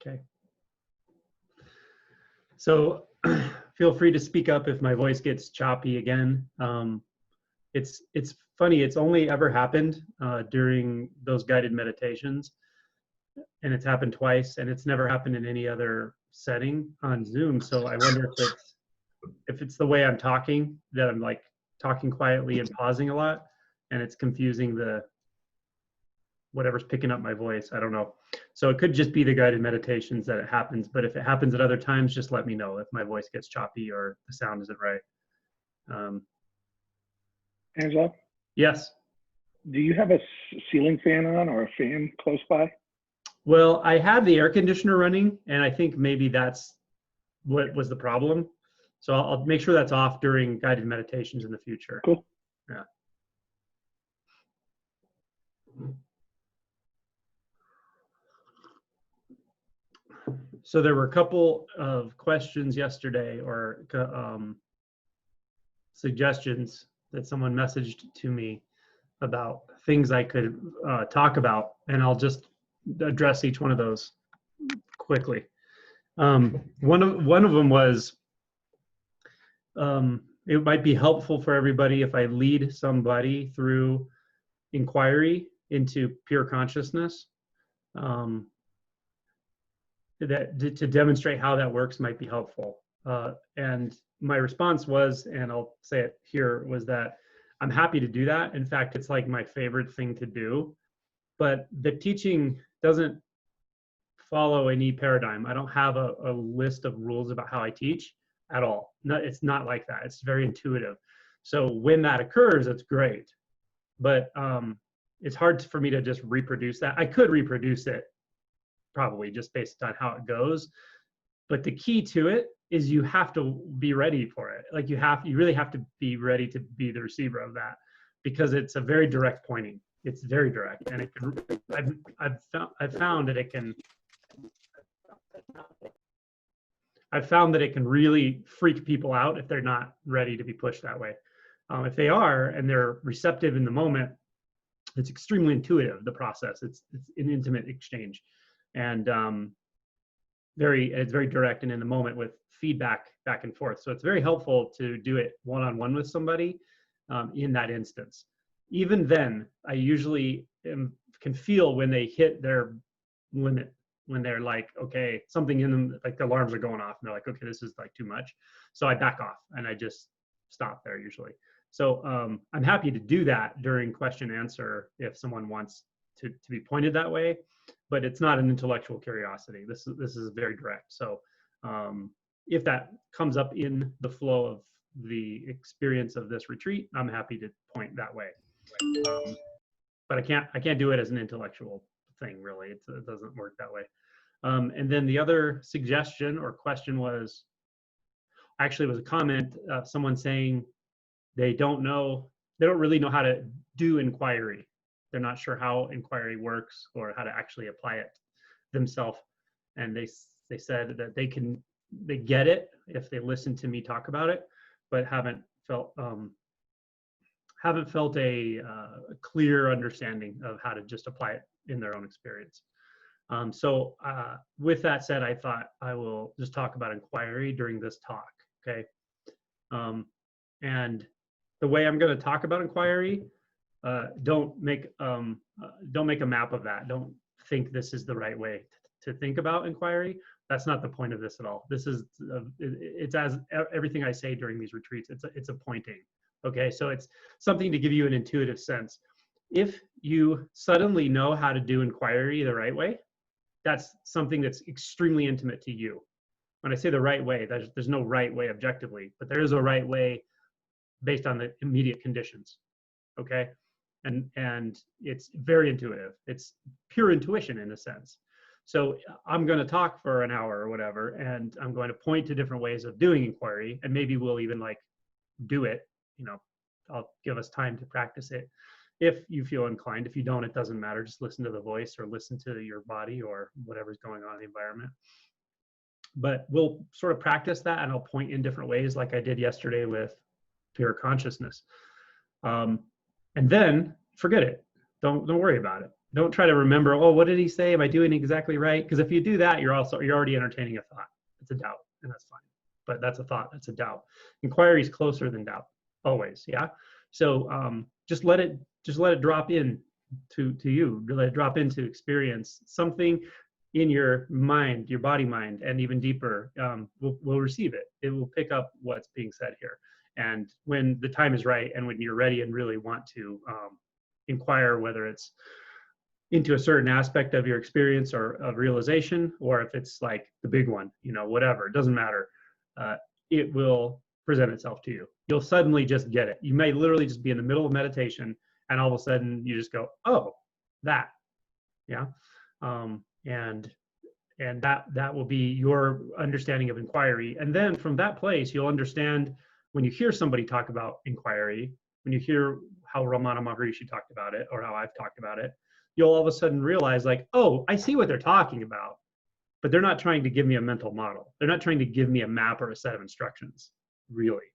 Okay. So feel free to speak up if my voice gets choppy again. It's funny, it's only ever happened during those guided meditations, and it's happened twice, and it's never happened in any other setting on Zoom. So I wonder if it's the way I'm talking, that I'm like talking quietly and pausing a lot, and it's confusing the whatever's picking up my voice. I don't know. So it could just be the guided meditations that it happens, but if it happens at other times, just let me know if my voice gets choppy or the sound isn't right. Angela, Yes. do you have a ceiling fan on or a fan close by? Well, I have the air conditioner running, and I think maybe that's what was the problem. So I'll make sure that's off during guided meditations in the future. Cool. Yeah. So there were a couple of questions yesterday, or suggestions that someone messaged to me about things I could talk about, and I'll just address each one of those quickly. One of them was, it might be helpful for everybody if I lead somebody through inquiry into pure consciousness. That to demonstrate how that works might be helpful. And my response was, and I'll say it here, was that I'm happy to do that. In fact, it's like my favorite thing to do. But the teaching doesn't follow any paradigm. I don't have a list of rules about how I teach at all. No, it's not like that. It's very intuitive. So when that occurs, it's great. But it's hard for me to just reproduce that. I could reproduce it probably just based on how it goes. But the key to it is you have to be ready for it. Like you really have to be ready to be the receiver of that, because it's a very direct pointing. It's very direct, and it can, I've found that it can really freak people out if they're not ready to be pushed that way. If they are and they're receptive in the moment, it's extremely intuitive, the process. It's an intimate exchange, and it's very direct and in the moment with feedback back and forth. So it's very helpful to do it one-on-one with somebody in that instance. Even then, I usually can feel when they hit their limit, when they're like, okay, something in them, like the alarms are going off, and they're like, okay, this is like too much. So I back off and I just stop there usually. So I'm happy to do that during question answer if someone wants to be pointed that way, but it's not an intellectual curiosity. This is very direct. So if that comes up in the flow of the experience of this retreat, I'm happy to point that way. But I can't do it as an intellectual thing, really. It doesn't work that way. And then the other suggestion or question was a comment of someone saying they don't really know how to do inquiry. They're not sure how inquiry works or how to actually apply it themselves. And they said that they get it if they listen to me talk about it, but haven't felt a clear understanding of how to just apply it in their own experience. So with that said, I thought I will just talk about inquiry during this talk, okay? And the way I'm going to talk about inquiry, don't make a map of that. Don't think this is the right way to think about inquiry. That's not the point of this at all. This is it's as everything I say during these retreats. It's a pointing. Okay, so it's something to give you an intuitive sense. If you suddenly know how to do inquiry the right way, that's something that's extremely intimate to you. When I say the right way, there's no right way objectively, but there is a right way based on the immediate conditions. Okay, and it's very intuitive. It's pure intuition in a sense. So I'm going to talk for an hour or whatever, and I'm going to point to different ways of doing inquiry, and maybe we'll even like do it. You know, I'll give us time to practice it if you feel inclined. If you don't, it doesn't matter. Just listen to the voice or listen to your body or whatever's going on in the environment. But we'll sort of practice that, and I'll point in different ways like I did yesterday with pure consciousness. And then forget it. Don't worry about it. Don't try to remember, oh, what did he say? Am I doing exactly right? Because if you do that, you're already entertaining a thought. It's a doubt, and that's fine. But that's a thought. That's a doubt. Inquiry is closer than doubt, always. Yeah. So just let it drop in to you. Let it drop into experience. Something in your mind, your body mind, and even deeper will receive it. It will pick up what's being said here. And when the time is right, and when you're ready and really want to inquire, whether it's into a certain aspect of your experience or of realization, or if it's like the big one, whatever, it doesn't matter. It will present itself to you. You'll suddenly just get it. You may literally just be in the middle of meditation, and all of a sudden you just go, oh, that, yeah. And that will be your understanding of inquiry. And then from that place, you'll understand when you hear somebody talk about inquiry, when you hear how Ramana Maharishi talked about it, or how I've talked about it, you'll all of a sudden realize, like, oh, I see what they're talking about, but they're not trying to give me a mental model. They're not trying to give me a map or a set of instructions, really.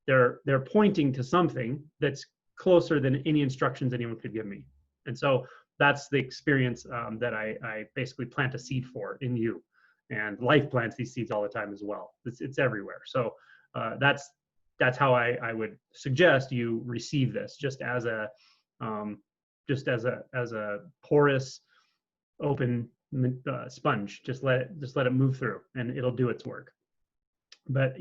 They're pointing to something that's closer than any instructions anyone could give me. And so that's the experience that I basically plant a seed for in you. And life plants these seeds all the time as well. It's everywhere. So that's how I would suggest you receive this, just as a porous, open sponge. Just let it move through, and it'll do its work. But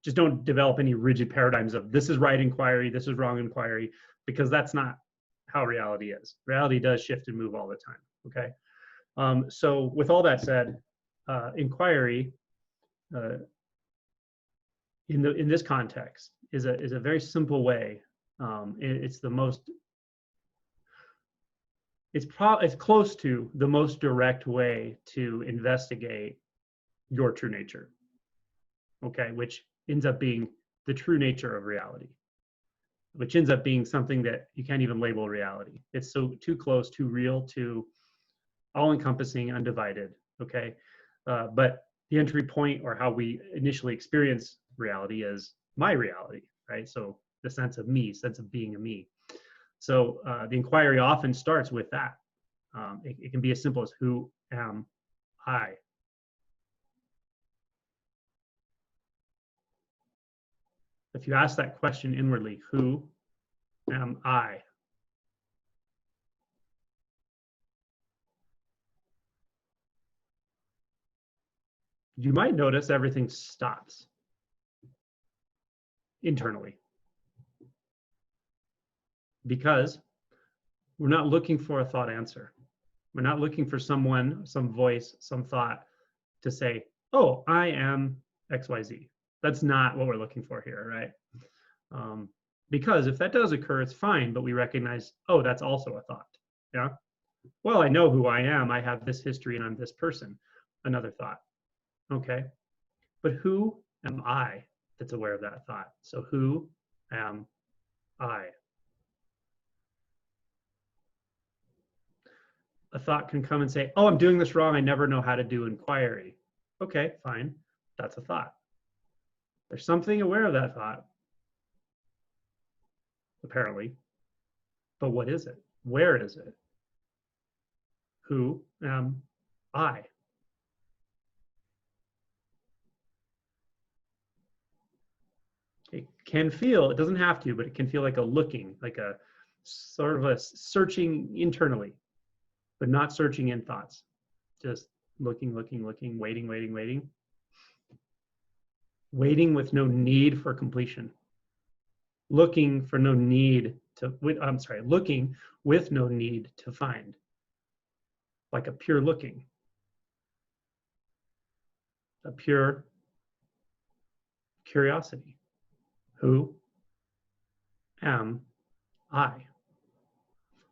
just don't develop any rigid paradigms of this is right inquiry, this is wrong inquiry, because that's not how reality is. Reality does shift and move all the time. Okay. So with all that said, inquiry in this context is a very simple way. It's close to the most direct way to investigate your true nature. Okay, which ends up being the true nature of reality, which ends up being something that you can't even label reality. It's so too close, too real, too all-encompassing, undivided. Okay, but the entry point, or how we initially experience reality, is my reality, right? So the sense of me, sense of being a me. So the inquiry often starts with that. It can be as simple as, who am I? If you ask that question inwardly, who am I? You might notice everything stops internally, because we're not looking for a thought answer. We're not looking for someone, some voice, some thought to say, oh, I am XYZ. That's not what we're looking for here, right? Because if that does occur, it's fine, but we recognize, oh, that's also a thought. Yeah. Well, I know who I am. I have this history and I'm this person. Another thought. Okay. But who am I that's aware of that thought? So who am I? A thought can come and say, oh, I'm doing this wrong. I never know how to do inquiry. Okay, fine. That's a thought. There's something aware of that thought, apparently. But what is it? Where is it? Who am I? It can feel, it doesn't have to, but it can feel like a looking, like a sort of a searching internally, but not searching in thoughts. Just looking, waiting. Waiting with no need for completion. Looking for no need to, looking with no need to find. Like a pure looking. A pure curiosity. Who am I?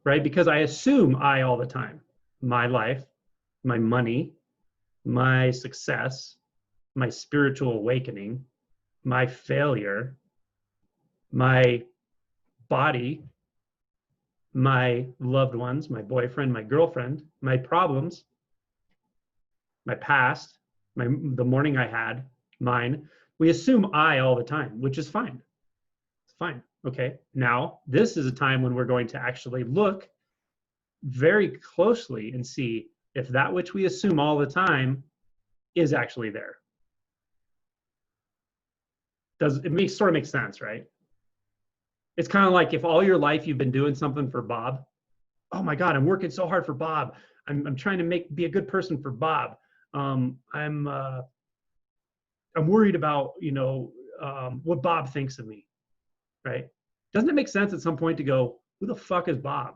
Right? Because I assume I all the time. My life, my money, my success, my spiritual awakening, my failure, my body, my loved ones, my boyfriend, my girlfriend, my problems, my past, the morning I had, mine. We assume I all the time, which is fine. It's fine. Okay. Now, this is a time when we're going to actually look very closely and see if that which we assume all the time is actually there. Does it sort of make sense, right? It's kind of like if all your life you've been doing something for Bob. Oh my God, I'm working so hard for Bob. I'm trying to be a good person for Bob. I'm worried about, what Bob thinks of me, right? Doesn't it make sense at some point to go, who the fuck is Bob?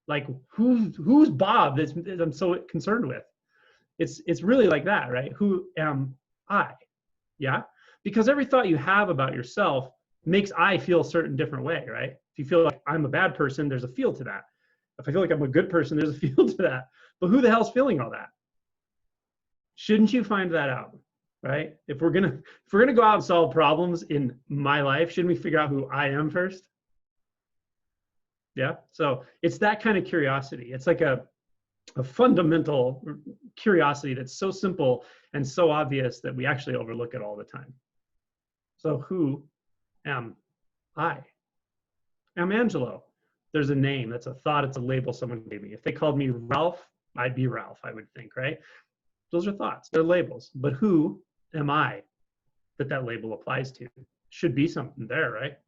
Like, who's Bob that I'm so concerned with? It's really like that, right? Who am I? Yeah, because every thought you have about yourself makes I feel a certain different way, right? If you feel like I'm a bad person, there's a feel to that. If I feel like I'm a good person, there's a feel to that. But who the hell's feeling all that? Shouldn't you find that out, right? If we're gonna go out and solve problems in my life, shouldn't we figure out who I am first? Yeah. So it's that kind of curiosity. It's like a fundamental curiosity that's so simple and so obvious that we actually overlook it all the time. So who am I? I'm Angelo. There's a name. That's a thought. It's a label someone gave me. If they called me Ralph, I'd be Ralph, I would think, right? Those are thoughts. They're labels. But who am I that label applies to? Should be something there, right?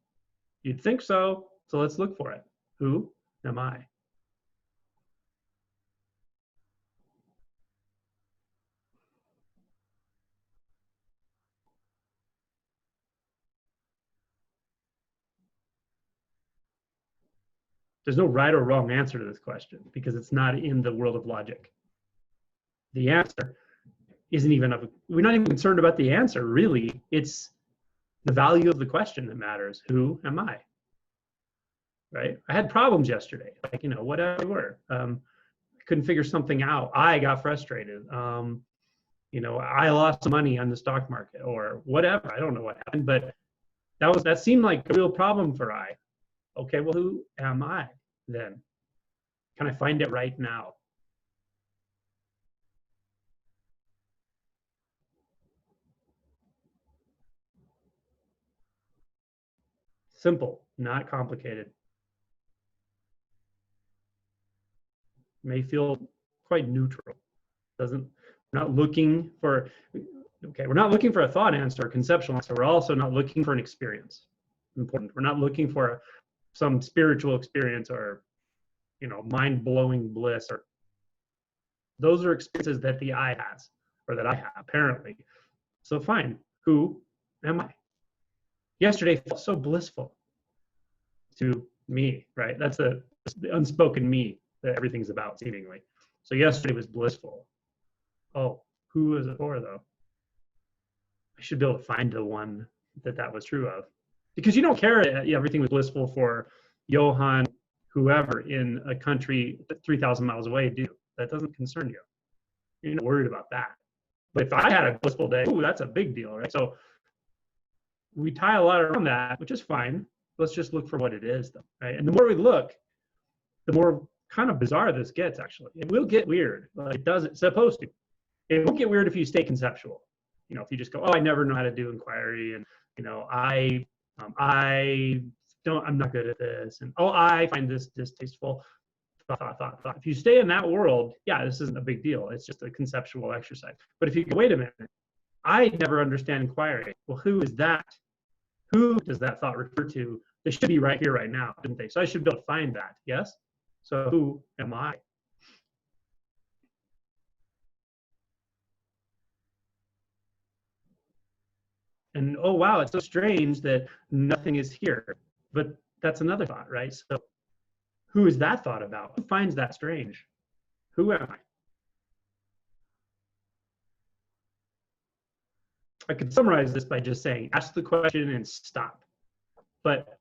You'd think so. So let's look for it. Who am I? There's no right or wrong answer to this question because it's not in the world of logic. The answer isn't even we're not even concerned about the answer, really. It's the value of the question that matters. Who am I? Right? I had problems yesterday, like, whatever they were. I couldn't figure something out. I got frustrated. I lost money on the stock market or whatever. I don't know what happened, but that seemed like a real problem for I. Okay, well, who am I then? Can I find it right now? Simple, not complicated. May feel quite neutral. We're not looking for a thought answer, a conceptual answer. We're also not looking for an experience. Important. We're not looking for some spiritual experience or, mind-blowing bliss, or those are experiences that the I has, or that I have, apparently. So fine, who am I? Yesterday felt so blissful to me, right? That's the unspoken me that everything's about, seemingly. So yesterday was blissful. Oh, who is it for, though? I should be able to find the one that was true of. Because you don't care that everything was blissful for Johann, whoever, in a country 3,000 miles away, do. That doesn't concern you. You're not worried about that. But if I had a blissful day, ooh, that's a big deal, right? So we tie a lot around that, which is fine. Let's just look for what it is, though, right? And the more we look, the more kind of bizarre this gets, actually. It will get weird. Like, it's supposed to. It won't get weird if you stay conceptual. If you just go, oh, I never know how to do inquiry, and, I'm not good at this, and oh, I find this distasteful. Thought. If you stay in that world, yeah, this isn't a big deal. It's just a conceptual exercise. But if you go, wait a minute, I never understand inquiry. Well, who is that? Who does that thought refer to? They should be right here, right now, shouldn't they? So I should be able to find that, yes? So who am I? And oh, wow, it's so strange that nothing is here. But that's another thought, right? So who is that thought about? Who finds that strange? Who am I? I could summarize this by just saying, ask the question and stop. But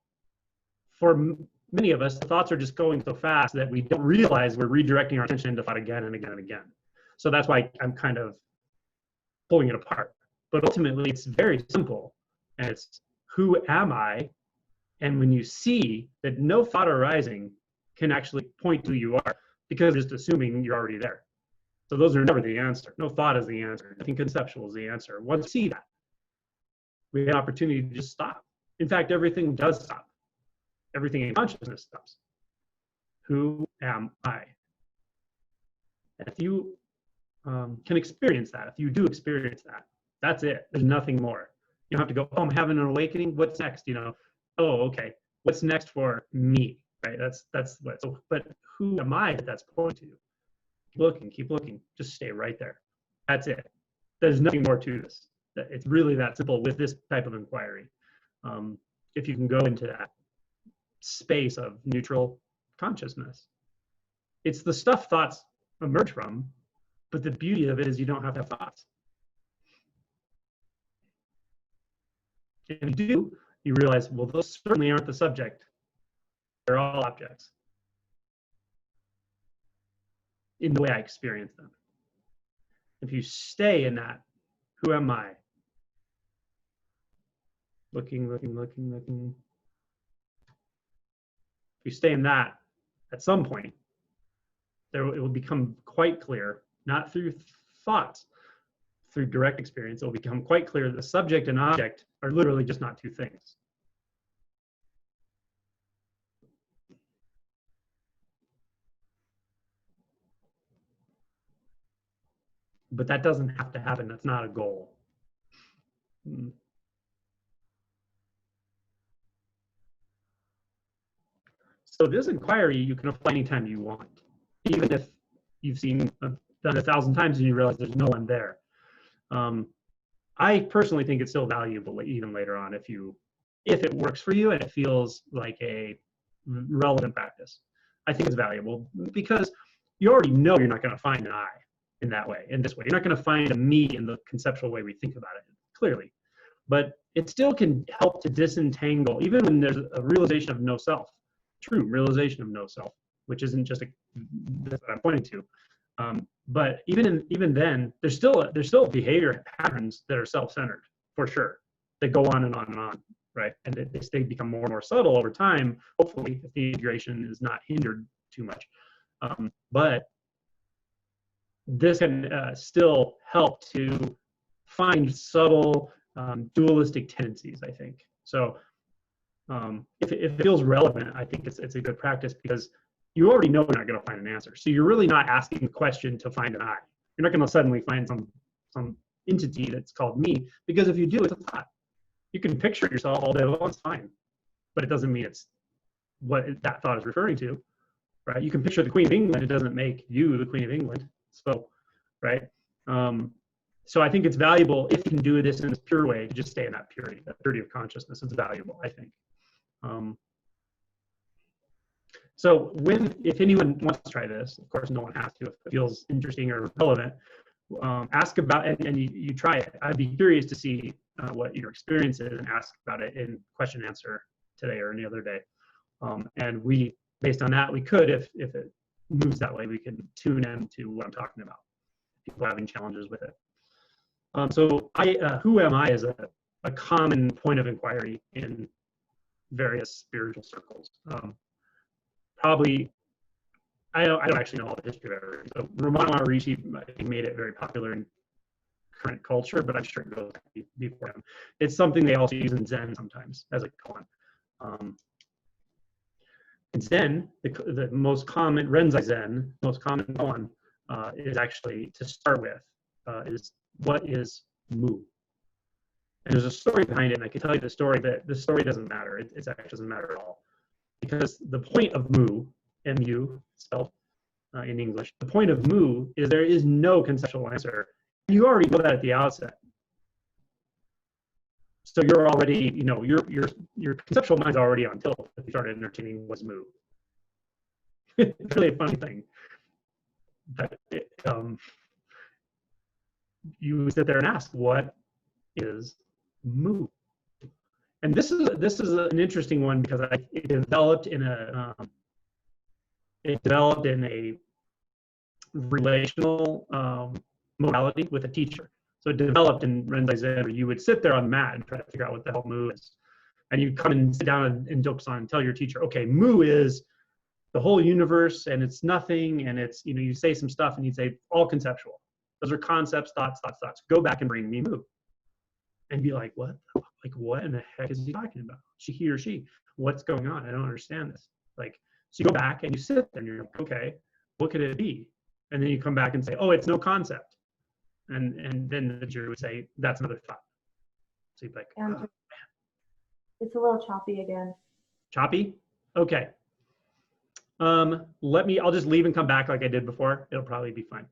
for many of us, the thoughts are just going so fast that we don't realize we're redirecting our attention into thought again and again and again. So that's why I'm kind of pulling it apart. But ultimately, it's very simple. And it's, who am I? And when you see that no thought arising can actually point to who you are, because just assuming you're already there. So those are never the answer. No thought is the answer. Nothing conceptual is the answer. Once we see that, we have an opportunity to just stop. In fact, everything does stop. Everything in consciousness stops. Who am I? And if you can experience that, if you do experience that, that's it. There's nothing more. You don't have to go, oh, I'm having an awakening. What's next? Oh, okay. What's next for me? Right. That's what. So, but who am I that that's pointing to? Keep looking. Just stay right there. That's it. There's nothing more to this. It's really that simple with this type of inquiry. If you can go into that space of neutral consciousness, it's the stuff thoughts emerge from, but the beauty of it is you don't have to have thoughts. If you do, you realize, well, those certainly aren't the subject. They're all objects in the way I experience them. If you stay in that, who am I? Looking. If you stay in that, at some point, it will become quite clear, not through thoughts, through direct experience, it will become quite clear that the subject and object are literally just not two things. But that doesn't have to happen. That's not a goal. So this inquiry you can apply anytime you want, even if you've done 1,000 times and you realize there's no one there. I personally think it's still valuable even later on if it works for you and it feels like a relevant practice. I think it's valuable because you already know you're not going to find an I in that way, in this way. You're not going to find a me in the conceptual way we think about it, clearly. But it still can help to disentangle, even when there's a realization of no self, true realization of no self, which isn't just that's what I'm pointing to. But even then, there's still behavior patterns that are self-centered, for sure, that go on and on and on, right? And they become more and more subtle over time, hopefully, if the integration is not hindered too much. But this can still help to find subtle dualistic tendencies, I think. So if it feels relevant, I think it's a good practice because you already know you're not going to find an answer. So you're really not asking a question to find an I. You're not going to suddenly find some entity that's called me, because if you do, it's a thought. You can picture yourself all day long, it's fine. But it doesn't mean it's what that thought is referring to, right? You can picture the Queen of England, it doesn't make you the Queen of England. So, right? So I think it's valuable if you can do this in this pure way, to just stay in that purity of consciousness. It's valuable, I think. So if anyone wants to try this, of course, no one has to if it feels interesting or relevant, ask about it and you try it. I'd be curious to see what your experience is and ask about it in question and answer today or any other day. And based on that, we could, if it moves that way, we can tune in to what I'm talking about. People having challenges with it. So who am I is a common point of inquiry in various spiritual circles. Probably, I don't actually know all the history of it. So Ramana Maharishi, I think, made it very popular in current culture, but I'm sure it goes before him. It's something they also use in Zen sometimes as a koan. In Zen, the most common Renzai Zen, most common koan is actually, to start with, is what is mu. And there's a story behind it, and I can tell you the story, but the story doesn't matter. It actually doesn't matter at all. Because the point of mu, M-U, spelled in English, the point of mu is there is no conceptual answer. You already know that at the outset. So you're already, your conceptual mind's already on tilt if you started entertaining what's mu. It's really a funny thing. But you sit there and ask, what is mu? And this is an interesting one because it developed in a relational modality with a teacher. So it developed in Renzai Zen, where you would sit there on the mat and try to figure out what the hell mu is, and you'd come and sit down in Dokusan and tell your teacher, okay, mu is the whole universe and it's nothing, and it's you say some stuff and you'd say all conceptual. Those are concepts, thoughts. Go back and bring me mu. And be like, what? Like, what in the heck is he talking about? He or she, what's going on? I don't understand this. Like, so you go back and you sit there and you're like, okay, what could it be? And then you come back and say, oh, it's no concept. And then the jury would say, that's another thought. So you'd be like, And it's a little choppy again. choppy? Okay. I'll just leave and come back like I did before. It'll probably be fine.